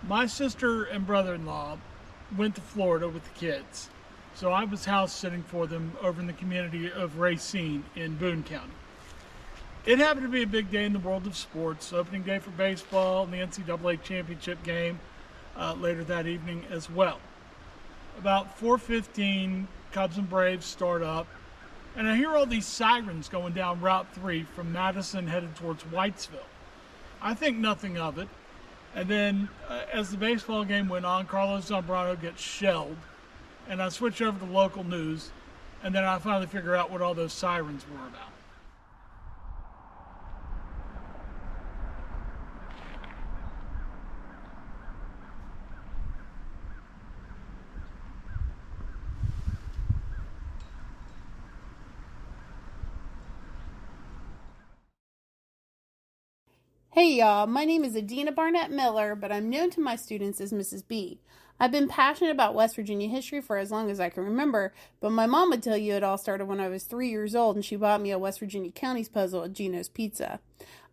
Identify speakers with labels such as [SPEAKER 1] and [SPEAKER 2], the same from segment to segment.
[SPEAKER 1] My sister and brother-in-law went to Florida with the kids, so I was house sitting for them over in the community of Racine in Boone County. It happened to be a big day in the world of sports, opening day for baseball and the NCAA championship game later that evening as well. About 4:15, Cubs and Braves start up, and I hear all these sirens going down Route 3 from Madison headed towards Whitesville. I think nothing of it. And then as the baseball game went on, Carlos Zambrano gets shelled. And I switch over to local news. And then I finally figure out what all those sirens were about.
[SPEAKER 2] Hey y'all, my name is Adina Barnett Miller, but I'm known to my students as Mrs. B. I've been passionate about West Virginia history for as long as I can remember, but my mom would tell you it all started when I was 3 years old and she bought me a West Virginia counties puzzle at Gino's Pizza.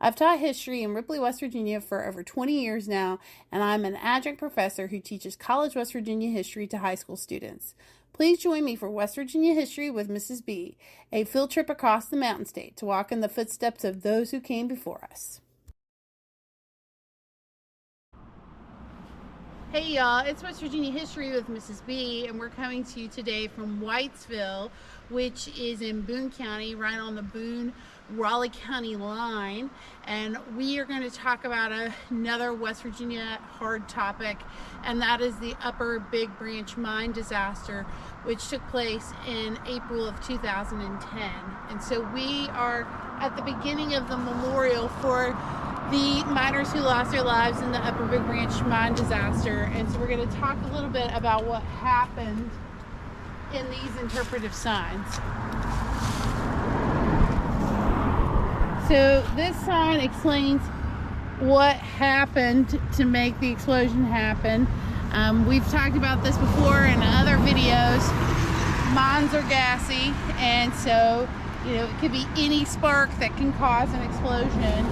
[SPEAKER 2] I've taught history in Ripley, West Virginia for over 20 years now, and I'm an adjunct professor who teaches college West Virginia history to high school students. Please join me for West Virginia History with Mrs. B, a field trip across the Mountain State to walk in the footsteps of those who came before us. Hey y'all, it's West Virginia History with Mrs. B, and we're coming to you today from Whitesville, which is in Boone County, right on the Boone-Raleigh County line. And we are going to talk about another West Virginia hard topic, and that is the Upper Big Branch mine disaster, which took place in April of 2010. And so we are at the beginning of the memorial for the miners who lost their lives in the Upper Big Branch mine disaster. And so we're going to talk a little bit about what happened in these interpretive signs. So this sign explains what happened to make the explosion happen. We've talked about this before in other videos. Mines are gassy, and so it could be any spark that can cause an explosion.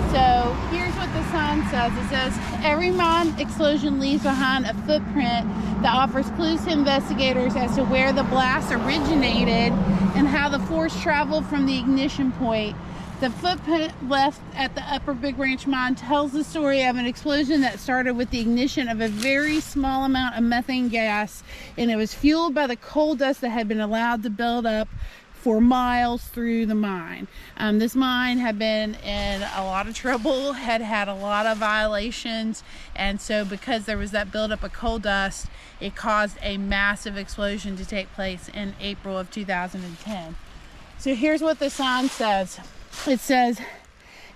[SPEAKER 2] So here's what the sign says. It says, every mine explosion leaves behind a footprint that offers clues to investigators as to where the blast originated and how the force traveled from the ignition point. The footprint left at the Upper Big Branch mine tells the story of an explosion that started with the ignition of a very small amount of methane gas, and it was fueled by the coal dust that had been allowed to build up for miles through the mine. This mine had been in a lot of trouble, had a lot of violations, and so because there was that buildup of coal dust, it caused a massive explosion to take place in April of 2010. So here's what the sign says. It says,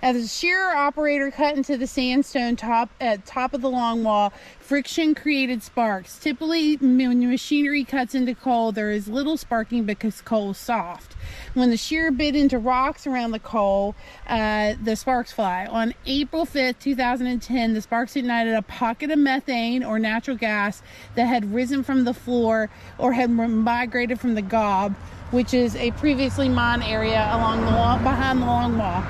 [SPEAKER 2] as a shearer operator cut into the sandstone top of the long wall, friction created sparks. Typically, when machinery cuts into coal, there is little sparking because coal is soft. When the shearer bit into rocks around the coal, the sparks fly. On April 5th, 2010, the sparks ignited a pocket of methane or natural gas that had risen from the floor or had migrated from the gob, which is a previously mined area along the wall, behind the long wall.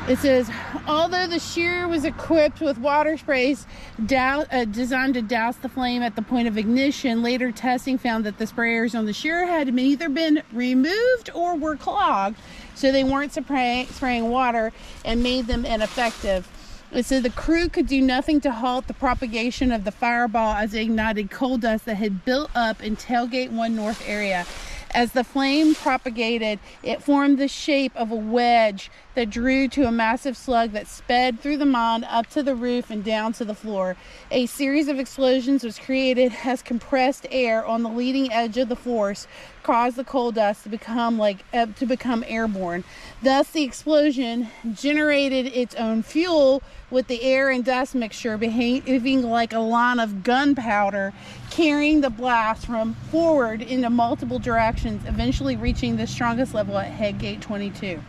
[SPEAKER 2] It says, although the shearer was equipped with water sprays designed to douse the flame at the point of ignition, later testing found that the sprayers on the shearer had either been removed or were clogged, so they weren't spraying water and made them ineffective. It said the crew could do nothing to halt the propagation of the fireball as it ignited coal dust that had built up in Tailgate 1 North area. As the flame propagated, it formed the shape of a wedge that drew to a massive slug that sped through the mine up to the roof and down to the floor. A series of explosions was created as compressed air on the leading edge of the force caused the coal dust to become airborne. Thus, the explosion generated its own fuel, with the air and dust mixture behaving like a line of gunpowder, carrying the blast from forward into multiple directions, eventually reaching the strongest level at Headgate 22.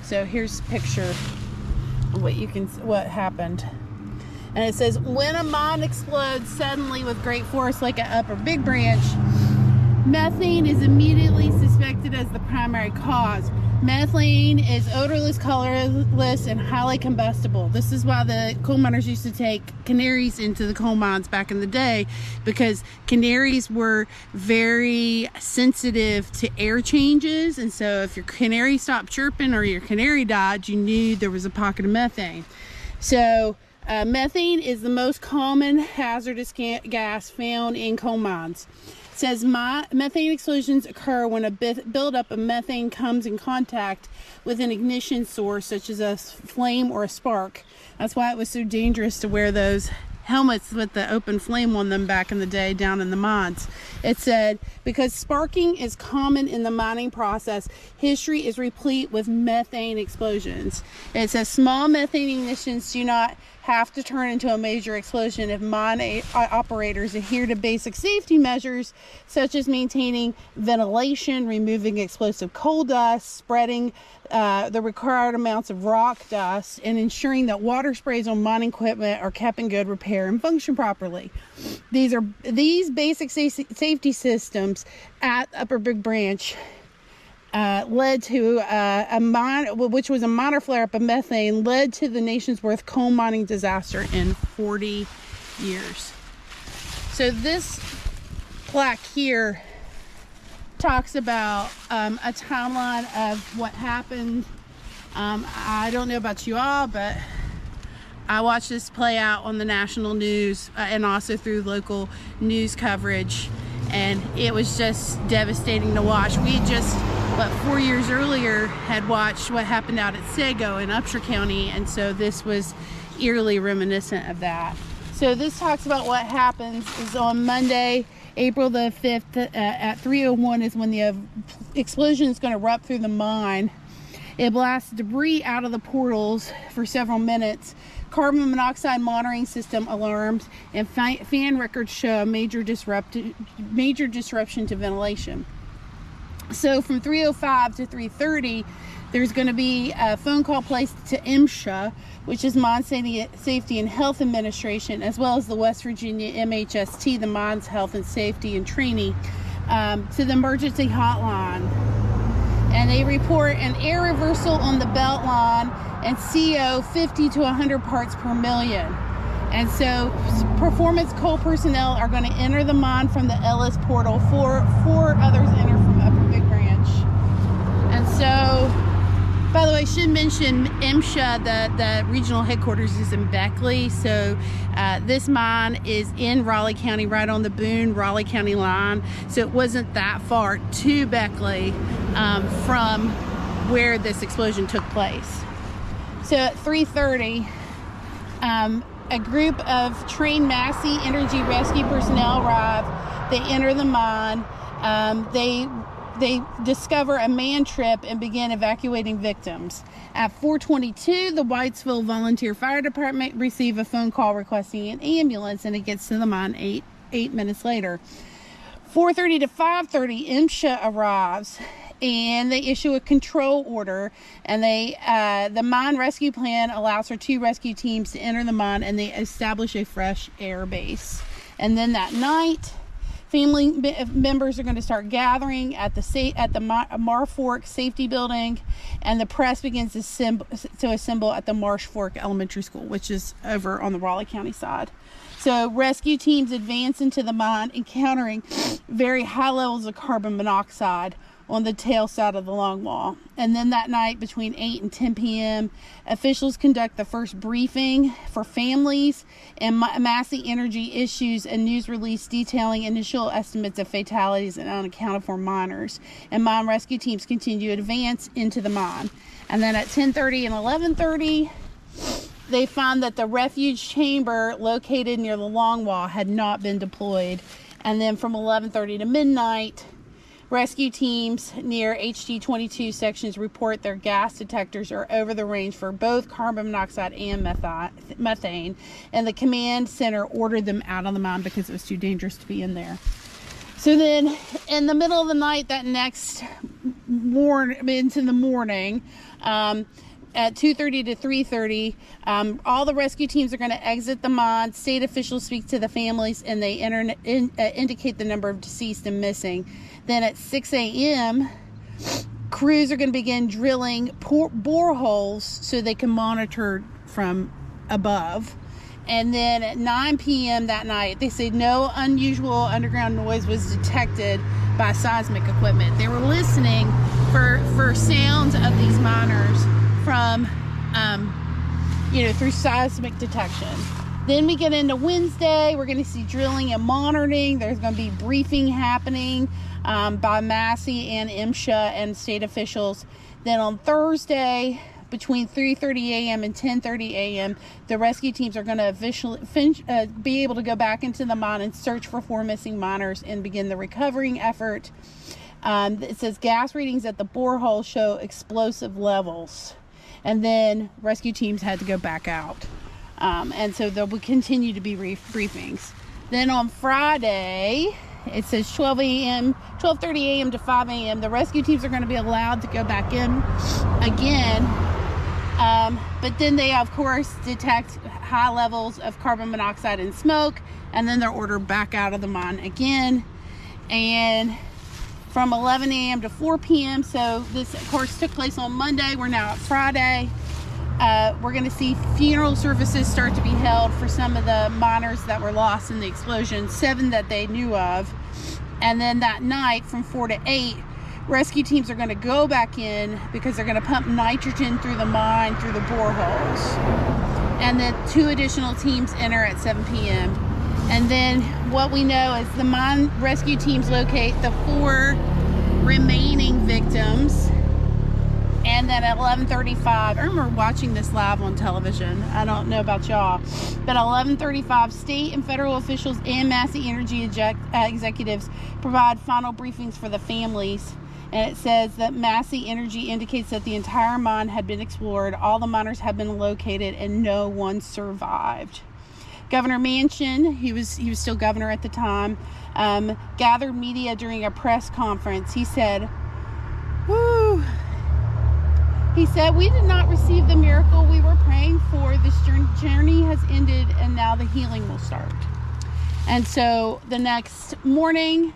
[SPEAKER 2] So here's a picture of what happened. And it says, when a mine explodes suddenly with great force like an Upper Big Branch, methane is immediately suspected as the primary cause. Methane is odorless, colorless, and highly combustible. This is why the coal miners used to take canaries into the coal mines back in the day, because canaries were very sensitive to air changes. And so if your canary stopped chirping or your canary died, you knew there was a pocket of methane. So methane is the most common hazardous gas found in coal mines. It says methane explosions occur when a buildup of methane comes in contact with an ignition source, such as a flame or a spark. That's why it was so dangerous to wear those helmets with the open flame on them back in the day down in the mines. It said, because sparking is common in the mining process, history is replete with methane explosions. It says small methane ignitions do not have to turn into a major explosion if mine operators adhere to basic safety measures, such as maintaining ventilation, removing explosive coal dust, spreading the required amounts of rock dust, and ensuring that water sprays on mining equipment are kept in good repair and function properly. These basic safety systems at Upper Big Branch led to which was a minor flare-up of methane, led to the nation's worst coal mining disaster in 40 years. So this plaque here talks about a timeline of what happened. I don't know about you all, but I watched this play out on the national news and also through local news coverage, and it was just devastating to watch. We just, 4 years earlier, had watched what happened out at Sego in Upshur County, and so this was eerily reminiscent of that. So this talks about what happens is on Monday, April the 5th at 3:01 is when the explosion is going to erupt through the mine. It blasts debris out of the portals for several minutes. Carbon monoxide monitoring system alarms and fan records show a major disruption to ventilation. So from 3:05 to 3:30, there's going to be a phone call placed to MSHA, which is Mine Safety and Health Administration, as well as the West Virginia MHST, the Mines Health and Safety and Training, to the emergency hotline. And they report an air reversal on the belt line and CO 50 to 100 parts per million. And so performance coal personnel are going to enter the mine from the Ellis portal. Four others enter from Upper Big Branch. And so, by the way, I should mention MSHA, the regional headquarters is in Beckley. So this mine is in Raleigh County, right on the Boone-Raleigh County line. So it wasn't that far to Beckley from where this explosion took place. So at 3:30, a group of trained Massey Energy rescue personnel arrive. They enter the mine. They discover a man trip and begin evacuating victims. At 4:22, the Whitesville Volunteer Fire Department receive a phone call requesting an ambulance, and it gets to the mine eight minutes later. 4:30 to 5:30, MSHA arrives, and they issue a control order, and the mine rescue plan allows for 2 rescue teams to enter the mine, and they establish a fresh air base. And then that night, family members are going to start gathering at the Marsh Fork Safety Building, and the press begins to assemble at the Marsh Fork Elementary School, which is over on the Raleigh County side. So rescue teams advance into the mine, encountering very high levels of carbon monoxide on the tail side of the longwall. And then that night, between 8 and 10 p.m., officials conduct the first briefing for families, and Massey Energy issues a news release detailing initial estimates of fatalities and unaccounted for miners. And mine rescue teams continue to advance into the mine. And then at 10:30 and 11:30, they find that the refuge chamber located near the longwall had not been deployed. And then from 11:30 to midnight, rescue teams near HD 22 sections report their gas detectors are over the range for both carbon monoxide and methane, and the command center ordered them out of the mine because it was too dangerous to be in there. So then, in the middle of the night, that next into the morning, at 2:30 to 3:30, all the rescue teams are going to exit the mine. State officials speak to the families, and they indicate the number of deceased and missing. Then at 6 a.m., Crews are going to begin drilling boreholes so they can monitor from above. And then at 9 p.m. that night, they say no unusual underground noise was detected by seismic equipment. They were listening for sounds of these miners from, through seismic detection. Then we get into Wednesday. We're going to see drilling and monitoring. There's going to be briefing happening by Massey and MSHA and state officials. Then on Thursday, between 3:30 a.m. and 10:30 a.m., the rescue teams are going to officially be able to go back into the mine and search for 4 missing miners and begin the recovering effort. It says gas readings at the borehole show explosive levels. And then rescue teams had to go back out. And so there will continue to be briefings. Then on Friday, it says 12:30 a.m. to 5 a.m. The rescue teams are going to be allowed to go back in again. But then they, of course, detect high levels of carbon monoxide and smoke, and then they're ordered back out of the mine again. And from 11 a.m. to 4 p.m. So this, of course, took place on Monday. We're now at Friday. We're going to see funeral services start to be held for some of the miners that were lost in the explosion, 7 that they knew of. And then that night from 4 to 8, rescue teams are going to go back in because they're going to pump nitrogen through the mine, through the boreholes. And then 2 additional teams enter at 7 p.m. And then what we know is the mine rescue teams locate the 4 remaining victims. And then at 11:35, I remember watching this live on television. I don't know about y'all, but at 11:35, state and federal officials and Massey Energy executives provide final briefings for the families. And it says that Massey Energy indicates that the entire mine had been explored, all the miners have been located, and no one survived. Governor Manchin, he was still governor at the time, gathered media during a press conference. He said, He said, "We did not receive the miracle we were praying for. This journey has ended, and now the healing will start." And so the next morning,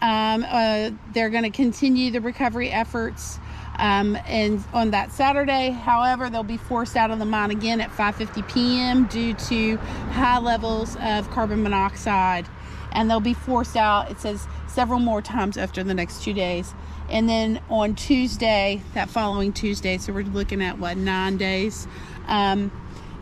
[SPEAKER 2] they're going to continue the recovery efforts. And on that Saturday, however, they'll be forced out of the mine again at 5:50 p.m. due to high levels of carbon monoxide. And they'll be forced out, it says, several more times after the next 2 days. And then on Tuesday, that following Tuesday, so we're looking at, 9 days.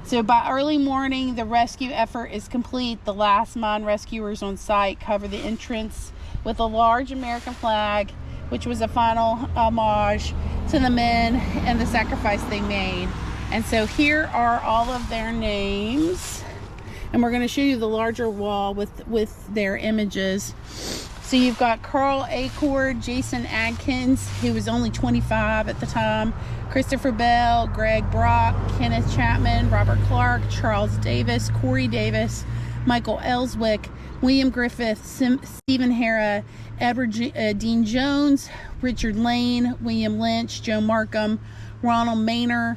[SPEAKER 2] So by early morning, the rescue effort is complete. The last mine rescuers on site cover the entrance with a large American flag, which was a final homage to the men and the sacrifice they made. And so here are all of their names. And we're going to show you the larger wall with their images. So you've got Carl Acord, Jason Adkins, who was only 25 at the time, Christopher Bell, Greg Brock, Kenneth Chapman, Robert Clark, Charles Davis, Corey Davis, Michael Ellswick, William Griffith, Stephen Hara, Edward Dean Jones, Richard Lane, William Lynch, Joe Markham, Ronald Maynor,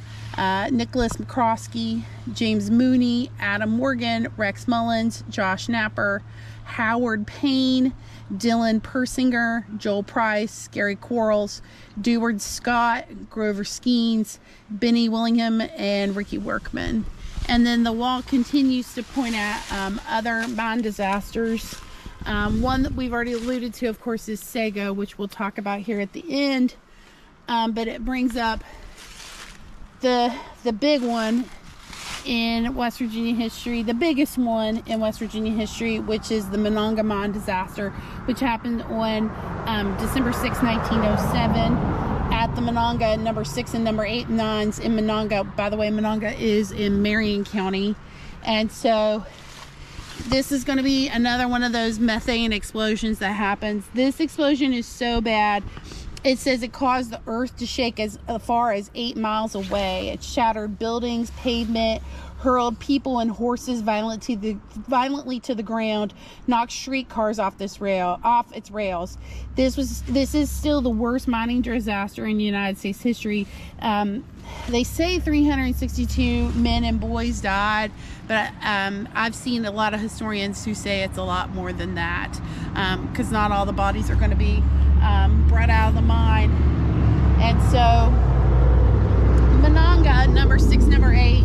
[SPEAKER 2] Nicholas McCroskey, James Mooney, Adam Morgan, Rex Mullins, Josh Napper, Howard Payne, Dylan Persinger, Joel Price, Gary Quarles, Deward Scott, Grover Skeens, Benny Willingham, and Ricky Workman. And then the wall continues to point at other mine disasters. One that we've already alluded to, of course, is Sago, which we'll talk about here at the end. But it brings up the big one in West Virginia history, the biggest one in West Virginia history, which is the Monongah mine disaster, which happened on December 6, 1907 at the Monongah number 6 and number 8 mines in Monongah. By the way, Monongah is in Marion County. And so this is going to be another one of those methane explosions that happens. This explosion is so bad. It says it caused the earth to shake as far as 8 miles away. It shattered buildings, pavement, hurled people and horses violently to the ground, knocked streetcars off its rails. This is still the worst mining disaster in United States history. They say 362 men and boys died, but I've seen a lot of historians who say it's a lot more than that, because not all the bodies are going to be brought out of the mine. And so Monongah, number 6, number 8,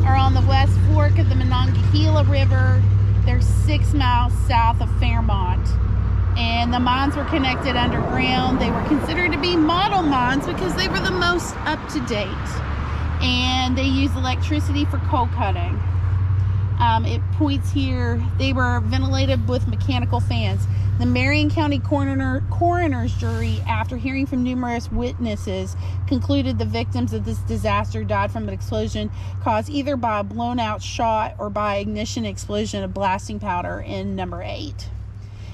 [SPEAKER 2] are on the west fork of the Monongahela River. They're 6 miles south of Fairmont. And the mines were connected underground. They were considered to be model mines because they were the most up to date. And they used electricity for coal cutting. It points here, they were ventilated with mechanical fans. The Marion County coroner's jury, after hearing from numerous witnesses, concluded the victims of this disaster died from an explosion caused either by a blown out shot or by ignition explosion of blasting powder in number 8.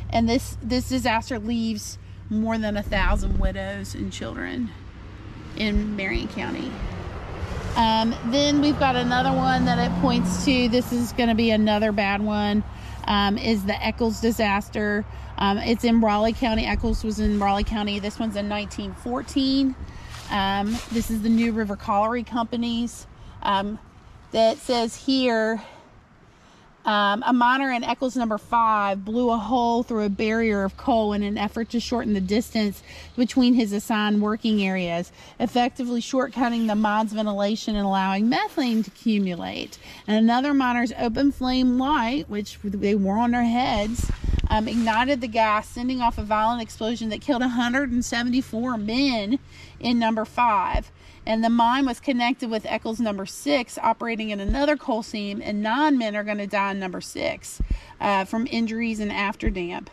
[SPEAKER 2] And this disaster leaves more than 1,000 widows and children in Marion County. Then we've got another one that it points to. This is going to be another bad one, is the Eccles disaster. It's in Raleigh County. Eccles was in Raleigh County. This one's in 1914. This is the New River Colliery Companies. That says here, a miner in Eccles number 5 blew a hole through a barrier of coal in an effort to shorten the distance between his assigned working areas, effectively shortcutting the mine's ventilation and allowing methane to accumulate. And another miner's open flame light, which they wore on their heads, ignited the gas, sending off a violent explosion that killed 174 men in number 5. And the mine was connected with Eccles number 6, operating in another coal seam, and 9 men are going to die in number 6 from injuries and afterdamp.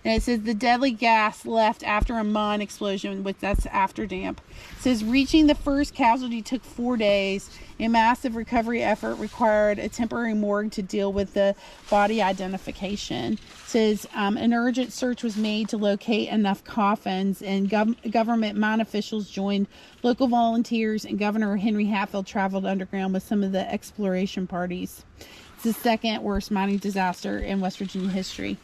[SPEAKER 2] And it says the deadly gas left after a mine explosion, which that's afterdamp. It says reaching the first casualty took 4 days. A massive recovery effort required a temporary morgue to deal with the body identification. It says an urgent search was made to locate enough coffins, and government mine officials joined local volunteers, and Governor Henry Hatfield traveled underground with some of the exploration parties. It's the second worst mining disaster in West Virginia history.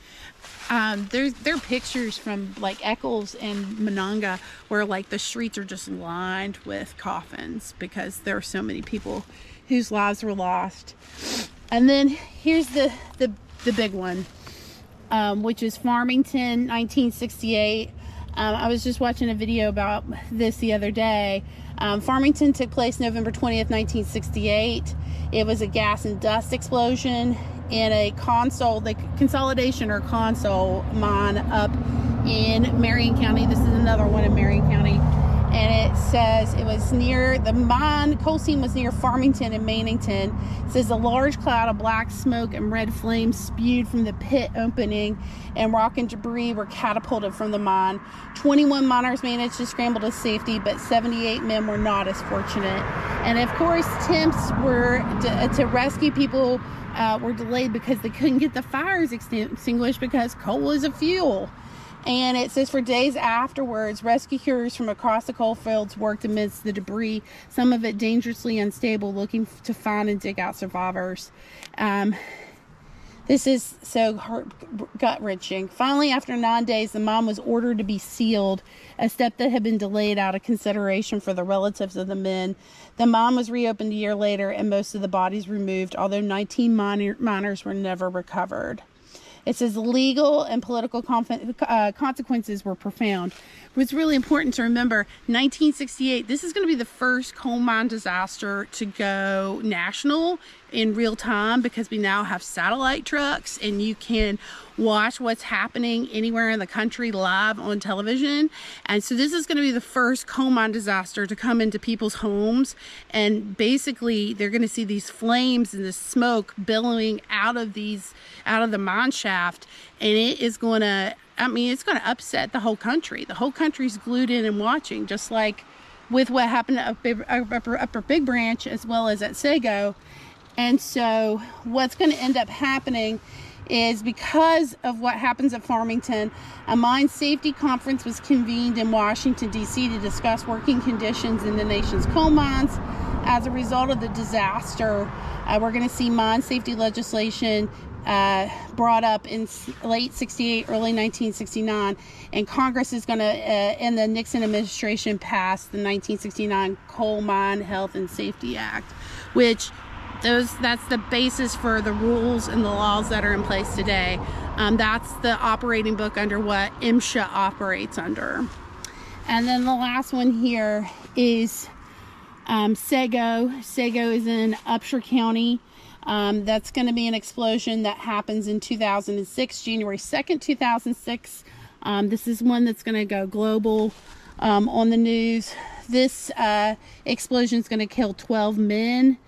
[SPEAKER 2] There are pictures from like Eccles and Monongah where like the streets are just lined with coffins because there are so many people whose lives were lost. And then here's the big one, which is Farmington, 1968. I was just watching a video about this the other day. Farmington took place November 20th, 1968. It was a gas and dust explosion in a consolidation or console mine up in Marion County. This is another one in Marion County. And it says it was near, the mine coal seam was near Farmington and Mannington. It says a large cloud of black smoke and red flames spewed from the pit opening, and rock and debris were catapulted from the mine. 21 miners managed to scramble to safety, but 78 men were not as fortunate. And of course, attempts were to rescue people were delayed because they couldn't get the fires extinguished because coal is a fuel. And it says for days afterwards, rescue crews from across the coal fields worked amidst the debris, some of it dangerously unstable, looking to find and dig out survivors. This is so gut-wrenching. Finally, after 9 days, the mine was ordered to be sealed, a step that had been delayed out of consideration for the relatives of the men. The mine was reopened a year later, and most of the bodies removed, although 19 miners were never recovered. It says legal and political consequences were profound. What's really important to remember, 1968, this is going to be the first coal mine disaster to go national in real time because we now have satellite trucks and you can watch what's happening anywhere in the country live on television. And so this is going to be the first coal mine disaster to come into people's homes, and basically they're going to see these flames and the smoke billowing out of the mine shaft, and it is going to, it's going to upset the whole country. The whole country's glued in and watching, just like with what happened at Upper Big Branch as well as at Sago. And so what's going to end up happening is, because of what happens at Farmington, a mine safety conference was convened in Washington, D.C. to discuss working conditions in the nation's coal mines. As a result of the disaster, we're going to see mine safety legislation brought up in late 68, early 1969, and Congress is going to, in the Nixon administration, pass the 1969 Coal Mine Health and Safety Act, which that's the basis for the rules and the laws that are in place today. That's the operating book under what MSHA operates under. And then the last one here is Sego. Sego is in Upshur County. That's going to be an explosion that happens in 2006, January 2nd, 2006. This is one that's going to go global on the news. This explosion is going to kill 12 men.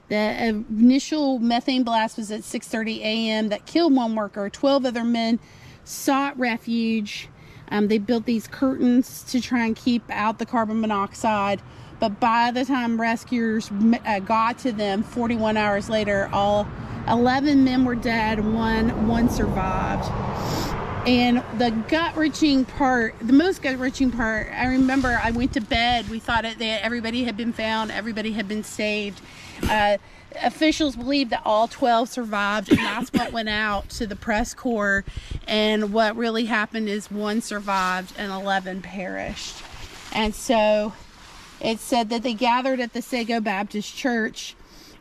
[SPEAKER 2] The initial methane blast was at 6:30 a.m. that killed one worker. 12 other men sought refuge. They built these curtains to try and keep out the carbon monoxide. But by the time rescuers got to them, 41 hours later, all 11 men were dead, one survived. And the gut-wrenching part, the most gut-wrenching part, I remember I went to bed, we thought that everybody had been found, everybody had been saved. Officials believe that all 12 survived, and that's what went out to the press corps. And what really happened is one survived and 11 perished. And so it said that they gathered at the Sego Baptist Church,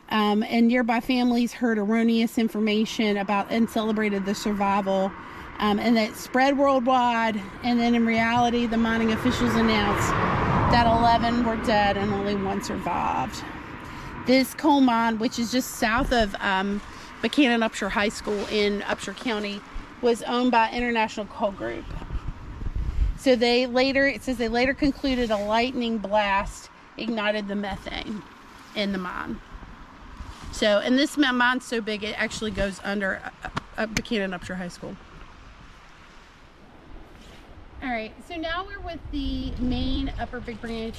[SPEAKER 2] and nearby families heard erroneous information about and celebrated the survival, and it spread worldwide. And then in reality, the mining officials announced that 11 were dead and only one survived. This coal mine, which is just south of Buchanan Upshur High School in Upshur County, was owned by International Coal Group. So it says they later concluded a lightning blast ignited the methane in the mine. So, and this mine's so big it actually goes under Buchanan Upshur High School. All right, so now we're with the main Upper Big Branch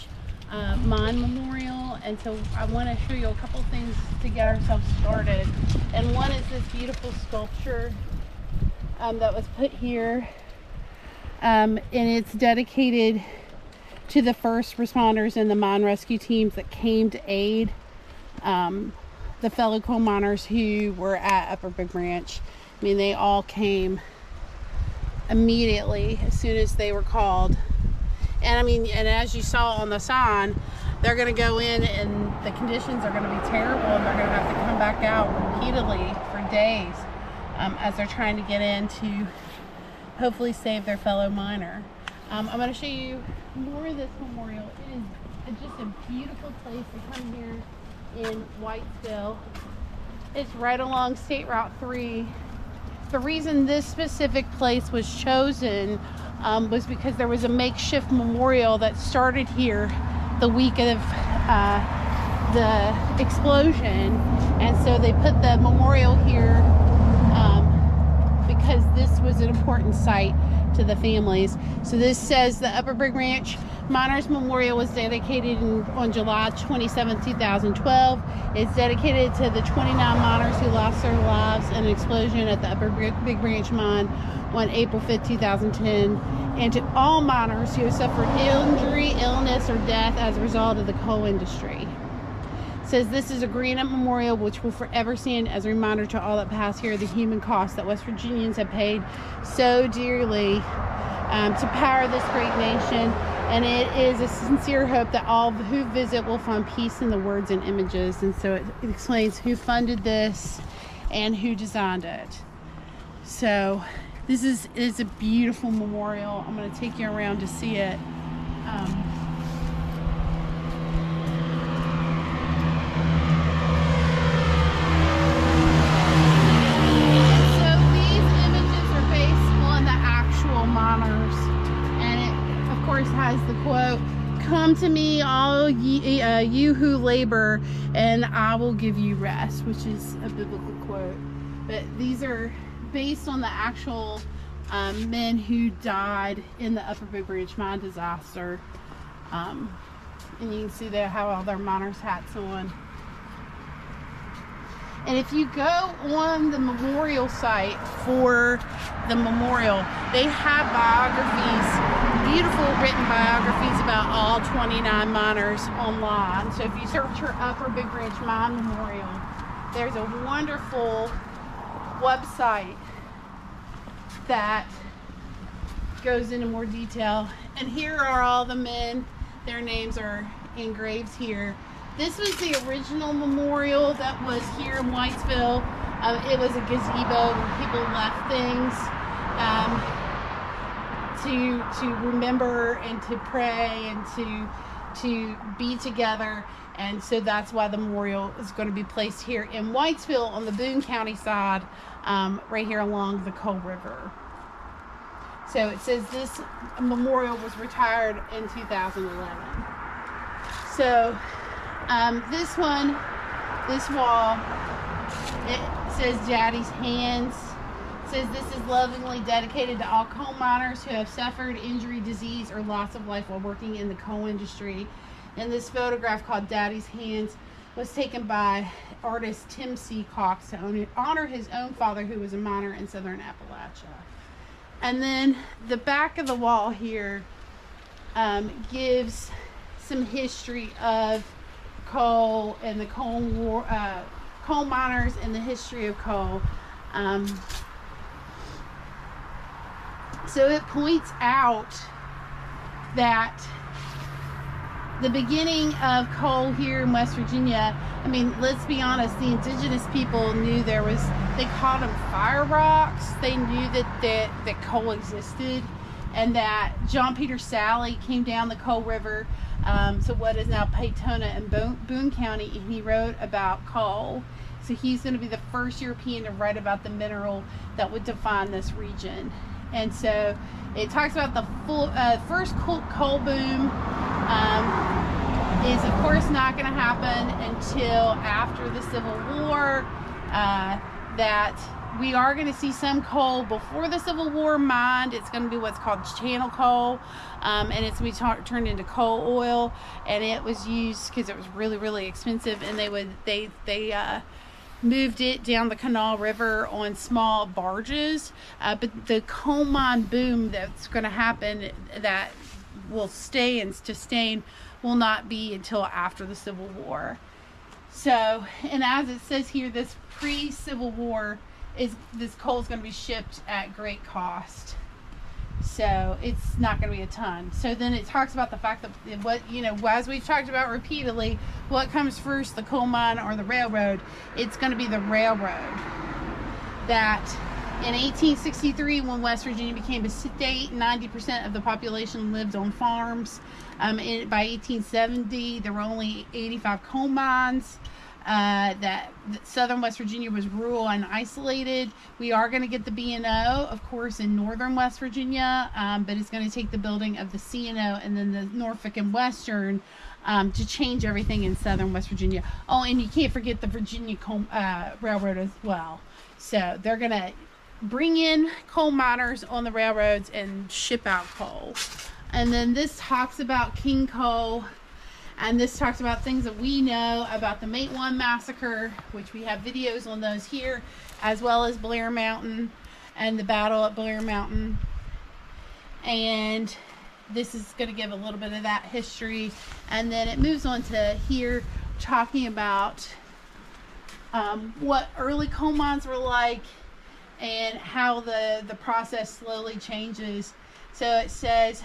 [SPEAKER 2] Mine Memorial, and so I want to show you a couple things to get ourselves started. And one is this beautiful sculpture that was put here. And it's dedicated to the first responders and the mine rescue teams that came to aid the fellow coal miners who were at Upper Big Branch. I mean, they all came immediately as soon as they were called. And I mean, and as you saw on the sign, they're going to go in and the conditions are going to be terrible, and they're going to have to come back out repeatedly for days as they're trying to get in to hopefully save their fellow miner. I'm going to show you more of this memorial. It is just a beautiful place to come here in Whitesville. It's right along State Route 3. The reason this specific place was chosen was because there was a makeshift memorial that started here the week of the explosion, and so they put the memorial here because this was an important site to the families. So this says the Upper Big Branch Miners Memorial was dedicated on July 27, 2012. It's dedicated to the 29 miners who lost their lives in an explosion at the Upper Big Branch mine on April 5, 2010, and to all miners who have suffered injury, illness, or death as a result of the coal industry. It says this is a granite memorial which will forever stand as a reminder to all that pass here the human cost that West Virginians have paid so dearly to power this great nation. And it is a sincere hope that all who visit will find peace in the words and images. And so it explains who funded this and who designed it. So this is a beautiful memorial. I'm going to take you around to see it. Has the quote, "Come to me, all you who labor, and I will give you rest," which is a biblical quote. But these are based on the actual men who died in the Upper Big Branch mine disaster. And you can see they have all their miners' hats on. And if you go on the memorial site for the memorial, they have biographies, beautiful written biographies about all 29 miners online. So if you search for Upper Big Branch Mine Memorial, there's a wonderful website that goes into more detail. And here are all the men. Their names are engraved here. This was the original memorial that was here in Whitesville. It was a gazebo where people left things. to remember and to pray and to be together. And so that's why the memorial is going to be placed here in Whitesville on the Boone County side, right here along the Coal River. So it says this memorial was retired in 2011. So this wall, it says Daddy's Hands. It says this is lovingly dedicated to all coal miners who have suffered injury, disease, or loss of life while working in the coal industry. And this photograph, called Daddy's Hands, was taken by artist Tim C. Cox to honor his own father, who was a miner in southern Appalachia. And then the back of the wall here gives some history of coal and the coal war, coal miners and the history of coal. So it points out that the beginning of coal here in West Virginia, I mean, let's be honest, the indigenous people knew they called them fire rocks. They knew that coal existed, and that John Peter Sally came down the Coal River, so what is now Peytona and Boone County, and he wrote about coal. So he's going to be the first European to write about the mineral that would define this region. And so it talks about the first coal boom is of course not going to happen until after the Civil War. That we are going to see some coal before the Civil War mined. It's going to be what's called channel coal, and it's going to be turned into coal oil, and it was used because it was really, really expensive, and they moved it down the Canal River on small barges, but the coal mine boom that's going to happen, that will stay and sustain, will not be until after the Civil War. So, and as it says here, this pre-Civil War this coal is going to be shipped at great cost. So it's not going to be a ton. So then it talks about the fact that as we've talked about repeatedly, what comes first, the coal mine or the railroad? It's going to be the railroad. That in 1863, when West Virginia became a state, 90% of the population lived on farms. By 1870, there were only 85 coal mines. That southern West Virginia was rural and isolated. We are going to get the B&O, of course, in northern West Virginia, but it's going to take the building of the C&O and then the Norfolk and Western to change everything in southern West Virginia. Oh, and you can't forget the Virginia Railroad as well. So they're going to bring in coal miners on the railroads and ship out coal. And then this talks about King Coal. And this talks about things that we know about the Matewan Massacre, which we have videos on those here, as well as Blair Mountain and the battle at Blair Mountain. And this is going to give a little bit of that history. And then it moves on to here, talking about what early coal mines were like and how the process slowly changes. So it says,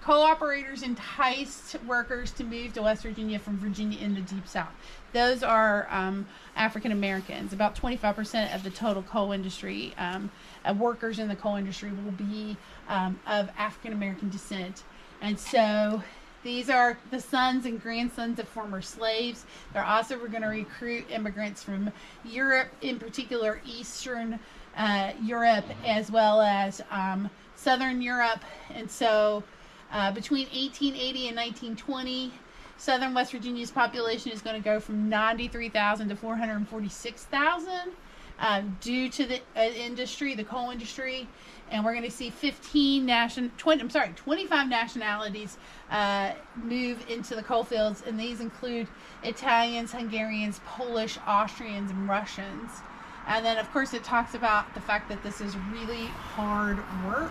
[SPEAKER 2] co-operators enticed workers to move to West Virginia from Virginia in the Deep South. Those are African Americans. About 25% of the total coal industry, workers in the coal industry, will be of African American descent. And so these are the sons and grandsons of former slaves. They're also going to recruit immigrants from Europe, in particular Eastern Europe, as well as Southern Europe. And so between 1880 and 1920, southern West Virginia's population is going to go from 93,000 to 446,000 due to the industry, the coal industry. And we're going to see 25 nationalities move into the coal fields, and these include Italians, Hungarians, Polish, Austrians, and Russians. And then, of course, it talks about the fact that this is really hard work.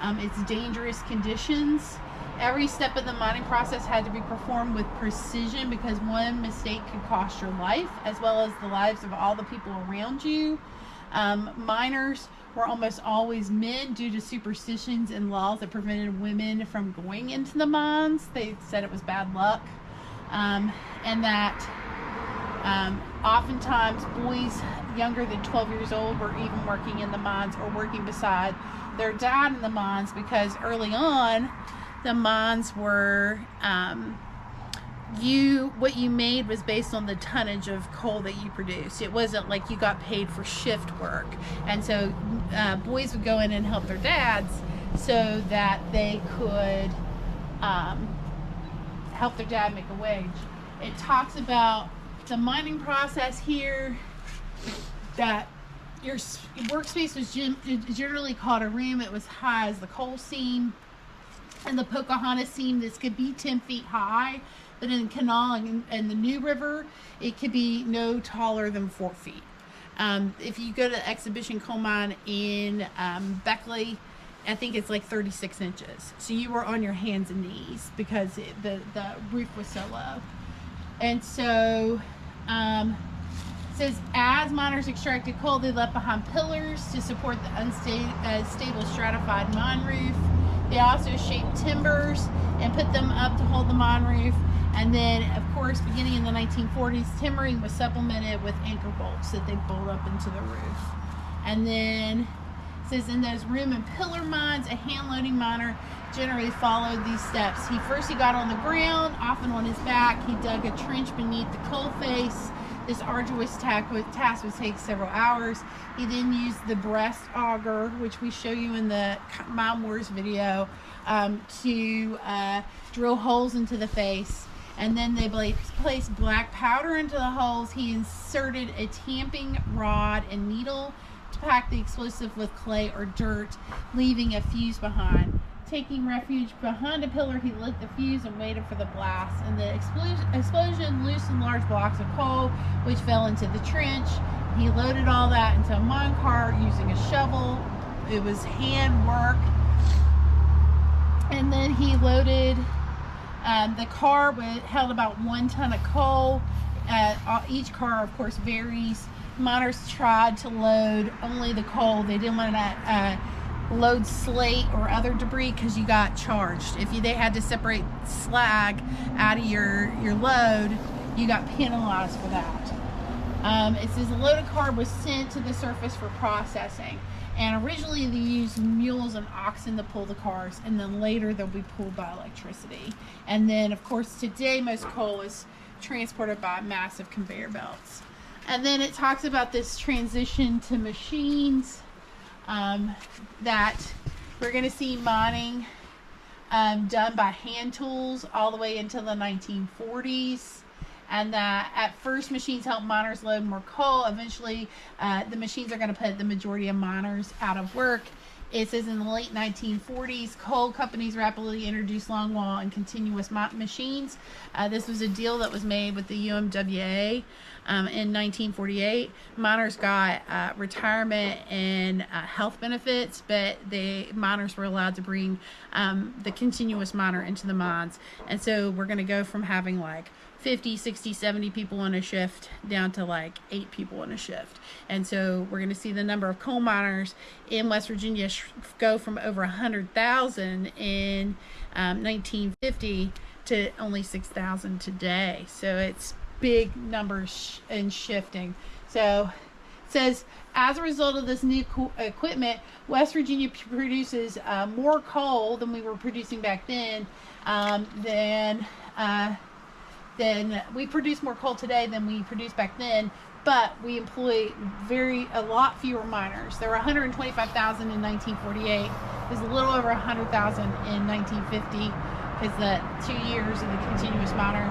[SPEAKER 2] It's dangerous conditions. Every step of the mining process had to be performed with precision, because one mistake could cost your life as well as the lives of all the people around you. Miners were almost always men due to superstitions and laws that prevented women from going into the mines. They said it was bad luck, and that oftentimes boys younger than 12 years old were even working in the mines or working beside their dad in the mines, because early on the mines were what you made was based on the tonnage of coal that you produced. It wasn't like you got paid for shift work. And so boys would go in and help their dads so that they could help their dad make a wage. It talks about the mining process here, that your workspace was generally called a room. It was high as the coal seam and the Pocahontas seam. This could be 10 feet high, but in Kanawha and the New River, it could be no taller than 4 feet. If you go to the exhibition coal mine in Beckley, I think it's like 36 inches. So you were on your hands and knees because the roof was so low. And so it says, as miners extracted coal, they left behind pillars to support the unstable stratified mine roof. They also shaped timbers and put them up to hold the mine roof. And then, of course, beginning in the 1940s, timbering was supplemented with anchor bolts that they bolt up into the roof. And then it says, in those room and pillar mines, a hand-loading miner generally followed these steps. He got on the ground, often on his back. He dug a trench beneath the coal face. This arduous task would take several hours. He then used the breast auger, which we show you in the Mine Wars video, to drill holes into the face. And then they placed black powder into the holes. He inserted a tamping rod and needle to pack the explosive with clay or dirt, leaving a fuse behind. Taking refuge behind a pillar, he lit the fuse and waited for the blast. And the explosion loosened large blocks of coal, which fell into the trench. He loaded all that into a mine cart using a shovel. It was hand work. And then he loaded, the car held about 1 ton of coal. Each car, of course, varies. Miners tried to load only the coal. They didn't want to load slate or other debris because you got charged. If they had to separate slag out of your load, you got penalized for that. It says the loaded car was sent to the surface for processing. And originally they used mules and oxen to pull the cars, and then later they'll be pulled by electricity. And then, of course, today most coal is transported by massive conveyor belts. And then it talks about this transition to machines, that we're going to see mining done by hand tools all the way into the 1940s. And that at first machines help miners load more coal. Eventually, the machines are going to put the majority of miners out of work. It says in the late 1940s, coal companies rapidly introduced longwall and continuous machines. This was a deal that was made with the UMWA in 1948. Miners got retirement and health benefits, but miners were allowed to bring the continuous miner into the mines. And so we're going to go from having like 50, 60, 70 people on a shift down to like 8 people on a shift. And so we're going to see the number of coal miners in West Virginia go from over 100,000 in 1950 to only 6,000 today. So it's big numbers and shifting. So it says, as a result of this new equipment, West Virginia produces more coal than we were producing back then. Then we produce more coal today than we produced back then, but we employ a lot fewer miners. There were 125,000 in 1948. There's a little over 100,000 in 1950, because the 2 years of the continuous miner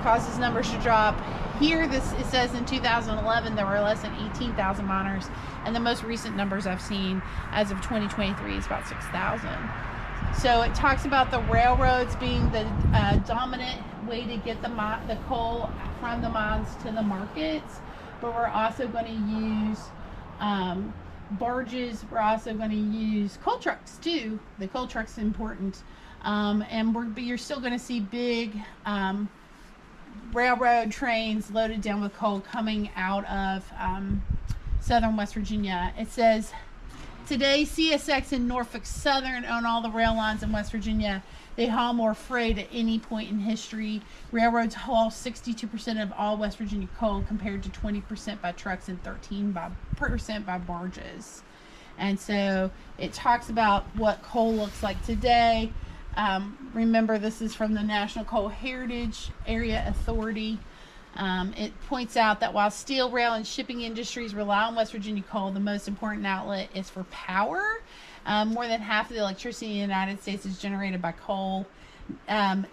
[SPEAKER 2] causes numbers to drop. Here, it says in 2011 there were less than 18,000 miners, and the most recent numbers I've seen as of 2023 is about 6,000. So it talks about the railroads being the dominant way to get the coal from the mines to the markets, but we're also going to use barges. We're also going to use coal trucks too. The coal truck's important, and you're still going to see big railroad trains loaded down with coal coming out of southern West Virginia. It says Today, CSX and Norfolk Southern own all the rail lines in West Virginia. They haul more freight at any point in history. Railroads haul 62% of all West Virginia coal compared to 20% by trucks and 13% by barges. And so it talks about what coal looks like today. Remember, this is from the National Coal Heritage Area Authority. It points out that while steel, rail, and shipping industries rely on West Virginia coal, the most important outlet is for power. More than half of the electricity in the United States is generated by coal.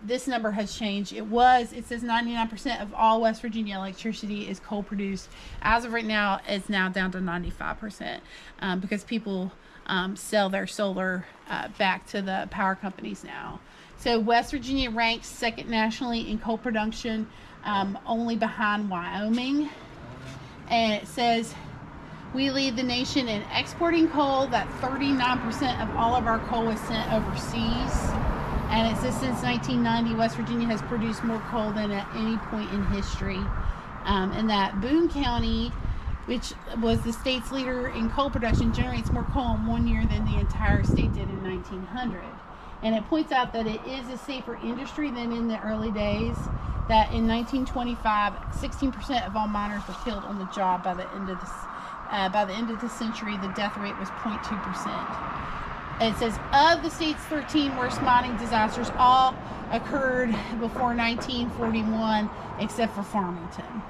[SPEAKER 2] This number has changed. It says 99% of all West Virginia electricity is coal produced. As of right now, it's now down to 95% because people sell their solar back to the power companies now. So West Virginia ranks second nationally in coal production, only behind Wyoming. And it says we lead the nation in exporting coal, that 39% of all of our coal is sent overseas. And it says since 1990, West Virginia has produced more coal than at any point in history. And that Boone County, which was the state's leader in coal production, generates more coal in 1 year than the entire state did in 1900. And it points out that it is a safer industry than in the early days, that in 1925, 16% of all miners were killed on the job. By the end of the century, the death rate was 0.2%. It says of the state's 13 worst mining disasters, all occurred before 1941, except for Farmington,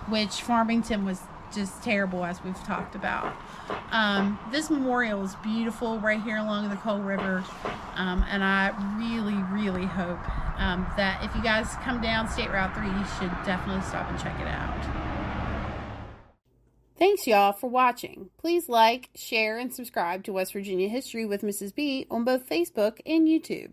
[SPEAKER 2] which Farmington was just terrible, as we've talked about. This memorial is beautiful right here along the Coal River, and I really hope that if you guys come down State Route 3, you should definitely stop and check it out. Thanks, y'all, for watching. Please like, share, and subscribe to West Virginia History with Mrs. B on both Facebook and YouTube.